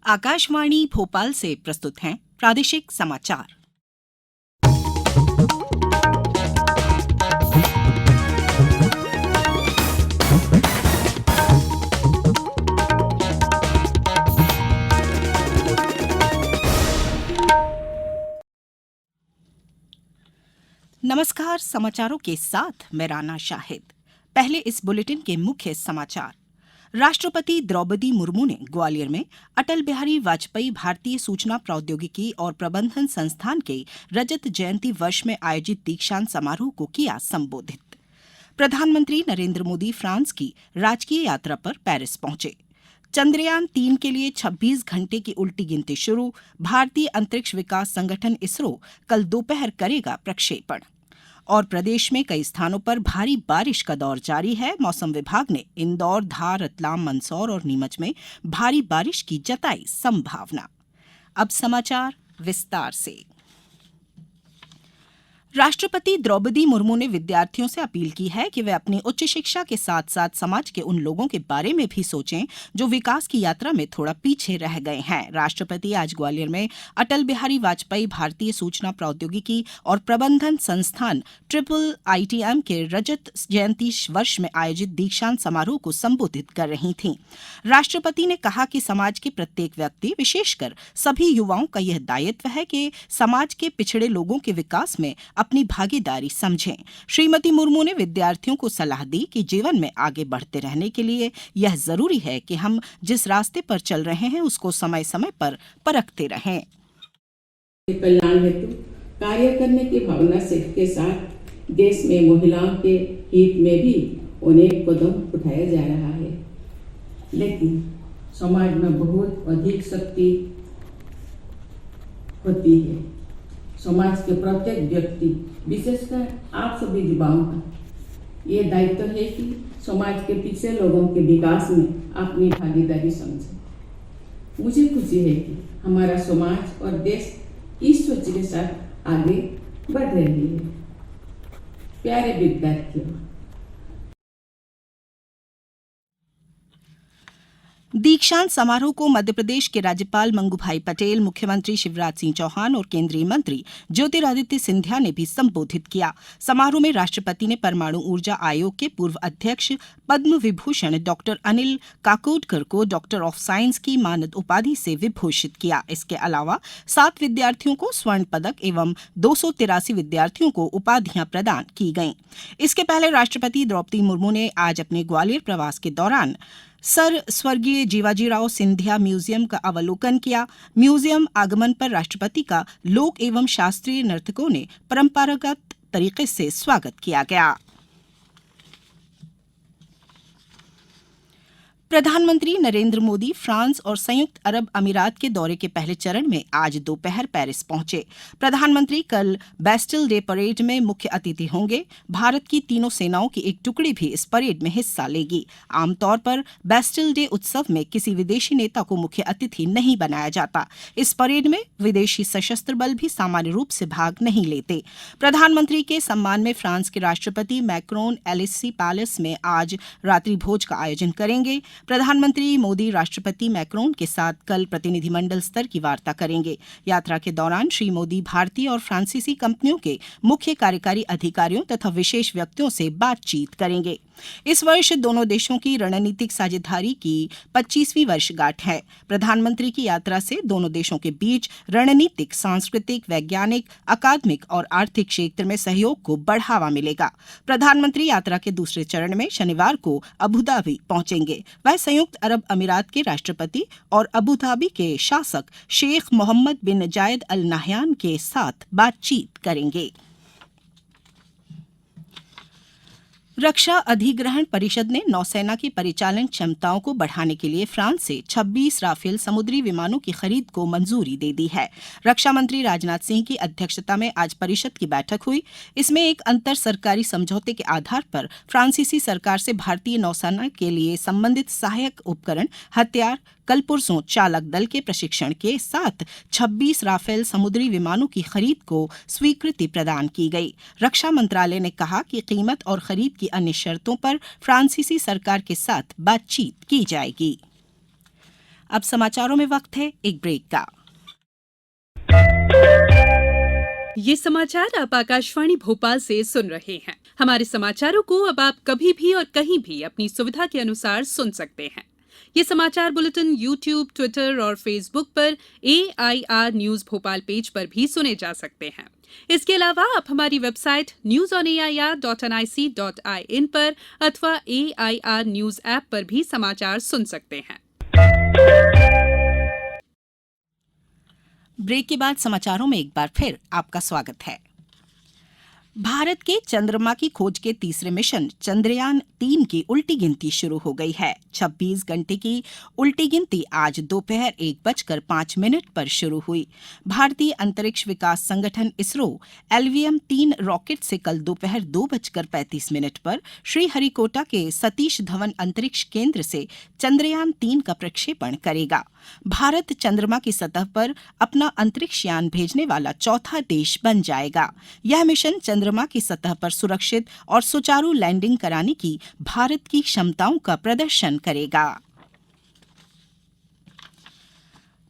आकाशवाणी भोपाल से प्रस्तुत हैं प्रादेशिक समाचार। नमस्कार, समाचारों के साथ मैं राना शाहिद। पहले इस बुलेटिन के मुख्य समाचार। राष्ट्रपति द्रौपदी मुर्मू ने ग्वालियर में अटल बिहारी वाजपेयी भारतीय सूचना प्रौद्योगिकी और प्रबंधन संस्थान के रजत जयंती वर्ष में आयोजित दीक्षांत समारोह को किया संबोधित। प्रधानमंत्री नरेंद्र मोदी फ्रांस की राजकीय यात्रा पर पेरिस पहुंचे। चंद्रयान 3 के लिए 26 घंटे की उल्टी गिनती शुरू। भारतीय अंतरिक्ष विकास संगठन इसरो कल दोपहर करेगा प्रक्षेपण। और प्रदेश में कई स्थानों पर भारी बारिश का दौर जारी है। मौसम विभाग ने इंदौर, धार, रतलाम, मंदसौर और नीमच में भारी बारिश की जताई संभावना। अब समाचार विस्तार से। राष्ट्रपति द्रौपदी मुर्मू ने विद्यार्थियों से अपील की है कि वे अपनी उच्च शिक्षा के साथ साथ समाज के उन लोगों के बारे में भी सोचें जो विकास की यात्रा में थोड़ा पीछे रह गए हैं। राष्ट्रपति आज ग्वालियर में अटल बिहारी वाजपेयी भारतीय सूचना प्रौद्योगिकी और प्रबंधन संस्थान IIITM के रजत जयंती वर्ष में आयोजित दीक्षांत समारोह को संबोधित कर रही थीं। राष्ट्रपति ने कहा कि समाज के प्रत्येक व्यक्ति, विशेषकर सभी युवाओं का यह दायित्व है कि समाज के पिछड़े लोगों के विकास में अपनी भागीदारी समझें। श्रीमती मुर्मू ने विद्यार्थियों को सलाह दी कि जीवन में आगे बढ़ते रहने के लिए यह जरूरी है कि हम जिस रास्ते पर चल रहे हैं उसको समय समय पर परखते रहें। कल्याण हेतु कार्य करने की भावना से के साथ देश में महिलाओं के हित में भी अनेक कदम उठाया जा रहा है, लेकिन समाज में बहुत अधिक शक्ति होती है। समाज के प्रत्येक व्यक्ति, विशेषकर आप सभी युवाओं का ये दायित्व है कि समाज के पीछे लोगों के विकास में अपनी भागीदारी समझें। मुझे खुशी है कि हमारा समाज और देश इस सोच के साथ आगे बढ़ रही है। प्यारे विद्यार्थियों, दीक्षांत समारोह को मध्य प्रदेश के राज्यपाल मंगूभाई पटेल, मुख्यमंत्री शिवराज सिंह चौहान और केंद्रीय मंत्री ज्योतिरादित्य सिंधिया ने भी संबोधित किया। समारोह में राष्ट्रपति ने परमाणु ऊर्जा आयोग के पूर्व अध्यक्ष पद्म विभूषण डॉक्टर अनिल काकोडकर को डॉक्टर ऑफ साइंस की मानद उपाधि से विभूषित किया। इसके अलावा 7 विद्यार्थियों को स्वर्ण पदक एवं 283 विद्यार्थियों को उपाधियां प्रदान की गईं। इसके पहले राष्ट्रपति द्रौपदी मुर्मू ने आज अपने ग्वालियर प्रवास के दौरान सर स्वर्गीय जीवाजीराव सिंधिया म्यूजियम का अवलोकन किया। म्यूजियम आगमन पर राष्ट्रपति का लोक एवं शास्त्रीय नर्तकों ने परंपरागत तरीके से स्वागत किया गया। प्रधानमंत्री नरेंद्र मोदी फ्रांस और संयुक्त अरब अमीरात के दौरे के पहले चरण में आज दोपहर पेरिस पहुंचे। प्रधानमंत्री कल बैस्टिल डे परेड में मुख्य अतिथि होंगे। भारत की तीनों सेनाओं की एक टुकड़ी भी इस परेड में हिस्सा लेगी। आमतौर पर बैस्टिल डे उत्सव में किसी विदेशी नेता को मुख्य अतिथि नहीं बनाया जाता। इस परेड में विदेशी सशस्त्र बल भी सामान्य रूप से भाग नहीं लेते। प्रधानमंत्री के सम्मान में फ्रांस के राष्ट्रपति मैक्रोन एलिसी पैलेस में आज रात्रि भोज का आयोजन करेंगे। प्रधानमंत्री मोदी राष्ट्रपति मैक्रोन के साथ कल प्रतिनिधिमंडल स्तर की वार्ता करेंगे। यात्रा के दौरान श्री मोदी भारतीय और फ्रांसीसी कंपनियों के मुख्य कार्यकारी अधिकारियों तथा विशेष व्यक्तियों से बातचीत करेंगे। इस वर्ष दोनों देशों की रणनीतिक साझेदारी की 25वीं वर्षगांठ है। प्रधानमंत्री की यात्रा से दोनों देशों के बीच रणनीतिक, सांस्कृतिक, वैज्ञानिक, अकादमिक और आर्थिक क्षेत्र में सहयोग को बढ़ावा मिलेगा। प्रधानमंत्री यात्रा के दूसरे चरण में शनिवार को अबुधाबी पहुंचेंगे। वह संयुक्त अरब अमीरात के राष्ट्रपति और अबुधाबी के शासक शेख मोहम्मद बिन जायद अल नाह्यान के साथ बातचीत करेंगे। रक्षा अधिग्रहण परिषद ने नौसेना की परिचालन क्षमताओं को बढ़ाने के लिए फ्रांस से 26 राफेल समुद्री विमानों की खरीद को मंजूरी दे दी है। रक्षा मंत्री राजनाथ सिंह की अध्यक्षता में आज परिषद की बैठक हुई। इसमें एक अंतर सरकारी समझौते के आधार पर फ्रांसीसी सरकार से भारतीय नौसेना के लिए संबंधित सहायक उपकरण, हथियार, कल पुरसों चालक दल के प्रशिक्षण के साथ 26 राफेल समुद्री विमानों की खरीद को स्वीकृति प्रदान की गई। रक्षा मंत्रालय ने कहा कि कीमत और खरीद की अन्य शर्तों पर फ्रांसीसी सरकार के साथ बातचीत की जाएगी। अब समाचारों में वक्त है एक ब्रेक का। ये समाचार आप आकाशवाणी भोपाल से सुन रहे हैं। हमारे समाचारों को अब आप कभी भी और कहीं भी अपनी सुविधा के अनुसार सुन सकते हैं। ये समाचार बुलेटिन YouTube, ट्विटर और फेसबुक पर AIR न्यूज भोपाल पेज पर भी सुने जा सकते हैं। इसके अलावा आप हमारी वेबसाइट newsonair.nic.in पर अथवा AIR न्यूज ऐप पर भी समाचार सुन सकते हैं। ब्रेक के बाद समाचारों में एक बार फिर आपका स्वागत है। भारत के चंद्रमा की खोज के तीसरे मिशन चंद्रयान 3 की उल्टी गिनती शुरू हो गई है। 26 घंटे की उल्टी गिनती आज दोपहर 1:05 पर शुरू हुई। भारतीय अंतरिक्ष विकास संगठन इसरो LVM-3 रॉकेट से कल दोपहर 2:35 पर श्रीहरिकोटा के सतीश धवन अंतरिक्ष केंद्र से चंद्रयान 3 का प्रक्षेपण करेगा। भारत चंद्रमा की सतह पर अपना अंतरिक्ष यान भेजने वाला चौथा देश बन जाएगा। यह मिशन चंद्रमा की सतह पर सुरक्षित और सुचारू लैंडिंग कराने की भारत की क्षमताओं का प्रदर्शन करेगा।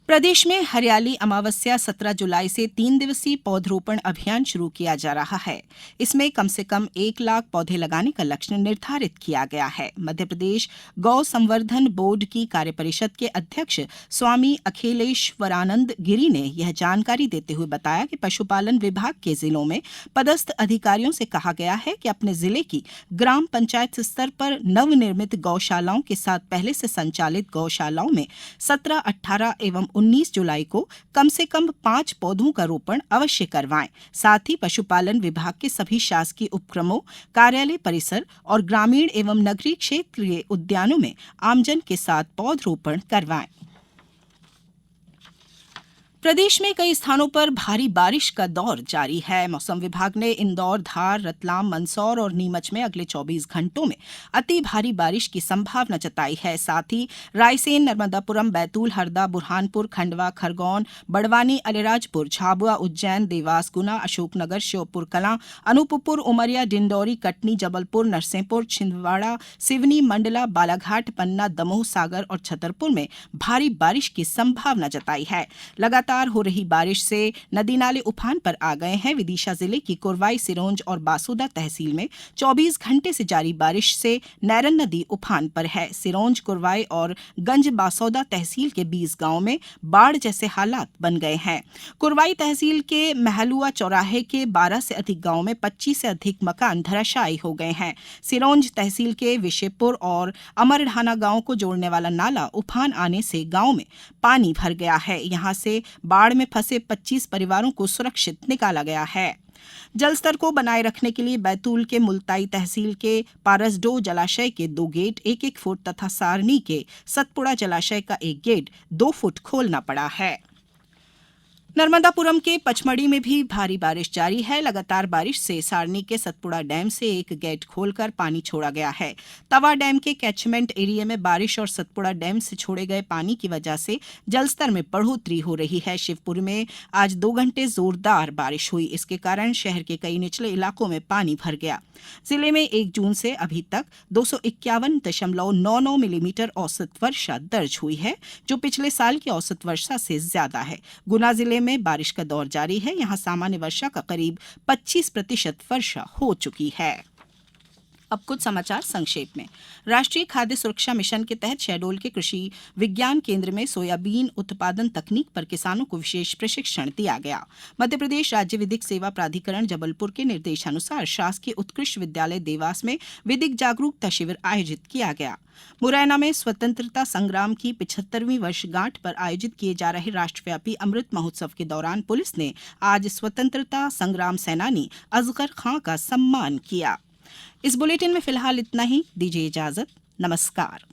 प्रदेश में हरियाली अमावस्या 17 जुलाई से 3 दिवसीय पौधरोपण अभियान शुरू किया जा रहा है। इसमें कम से कम 1 लाख पौधे लगाने का लक्ष्य निर्धारित किया गया है। मध्य प्रदेश गौ संवर्धन बोर्ड की कार्यपरिषद के अध्यक्ष स्वामी अखिलेश्वरानंद गिरी ने यह जानकारी देते हुए बताया कि पशुपालन विभाग के जिलों में पदस्थ अधिकारियों से कहा गया है कि अपने जिले की ग्राम पंचायत स्तर पर नवनिर्मित गौशालाओं के साथ पहले से संचालित गौशालाओं में 17, 18 एवं 19 जुलाई को कम से कम 5 पौधों का रोपण अवश्य करवाएं। साथ ही पशुपालन विभाग के सभी शासकीय उपक्रमों, कार्यालय परिसर और ग्रामीण एवं नगरीय क्षेत्र के उद्यानों में आमजन के साथ पौधरोपण करवाएं। प्रदेश में कई स्थानों पर भारी बारिश का दौर जारी है। मौसम विभाग ने इंदौर, धार, रतलाम, मंदसौर और नीमच में अगले 24 घंटों में अति भारी बारिश की संभावना जताई है। साथ ही रायसेन, नर्मदापुरम, बैतूल, हरदा, बुरहानपुर, खंडवा, खरगोन, बड़वानी, अलीराजपुर, झाबुआ, उज्जैन, देवास, गुना, अशोकनगर, श्योपुर कलां, अनूपपुर, उमरिया, डिंडौरी, कटनी, जबलपुर, नरसिंहपुर, छिंदवाड़ा, सिवनी, मंडला, बालाघाट, पन्ना, दमोह, सागर और छतरपुर में भारी बारिश की संभावना जताई है। लगातार हो रही बारिश से नदी नाले उफान पर आ गए हैं। विदिशा जिले की कुरवाई, सिरोंज और बासोदा तहसील में 24 घंटे से जारी बारिश से नैरन नदी उफान पर है। सिरोंज, कुरवाई और गंज बासोदा तहसील के 20 गांवों में बाढ़ जैसे हालात बन गए हैं। कुरवाई तहसील के महलुआ चौराहे के 12 से अधिक गांवों में 25 से अधिक मकान धराशायी हो गए हैं। सिरोंज तहसील के विशेपुर और अमरढाना गांव को जोड़ने वाला नाला उफान आने से गांव में पानी भर गया है। यहां से बाढ़ में फंसे 25 परिवारों को सुरक्षित निकाला गया है। जलस्तर को बनाए रखने के लिए बैतूल के मुल्ताई तहसील के पारसडो जलाशय के 2 गेट 1-1 फुट तथा सारनी के सतपुड़ा जलाशय का 1 गेट 2 फुट खोलना पड़ा है। नर्मदापुरम के पचमढ़ी में भी भारी बारिश जारी है। लगातार बारिश से सारनी के सतपुड़ा डैम से 1 गेट खोलकर पानी छोड़ा गया है। तवा डैम के कैचमेंट एरिया में बारिश और सतपुड़ा डैम से छोड़े गए पानी की वजह से जलस्तर में बढ़ोतरी हो रही है। शिवपुरी में आज 2 घंटे जोरदार बारिश हुई। इसके कारण शहर के कई निचले इलाकों में पानी भर गया। जिले में 1 जून से अभी तक 251.99 मिलीमीटर औसत वर्षा दर्ज हुई है, जो पिछले साल की औसत वर्षा से ज्यादा है। गुना जिले में बारिश का दौर जारी है। यहां सामान्य वर्षा का करीब 25% वर्षा हो चुकी है। अब कुछ समाचार संक्षेप में। राष्ट्रीय खाद्य सुरक्षा मिशन के तहत शहडोल के कृषि विज्ञान केंद्र में सोयाबीन उत्पादन तकनीक पर किसानों को विशेष प्रशिक्षण दिया गया। मध्य प्रदेश राज्य विधिक सेवा प्राधिकरण जबलपुर के निर्देशानुसार शासकीय उत्कृष्ट विद्यालय देवास में विधिक जागरूकता शिविर आयोजित किया गया। मुरैना में स्वतंत्रता संग्राम की 75वीं वर्षगांठ पर आयोजित किए जा रहे राष्ट्रव्यापी अमृत महोत्सव के दौरान पुलिस ने आज स्वतंत्रता संग्राम सेनानी असगर खां का सम्मान किया। इस बुलेटिन में फिलहाल इतना ही। दीजिए इजाजत। नमस्कार।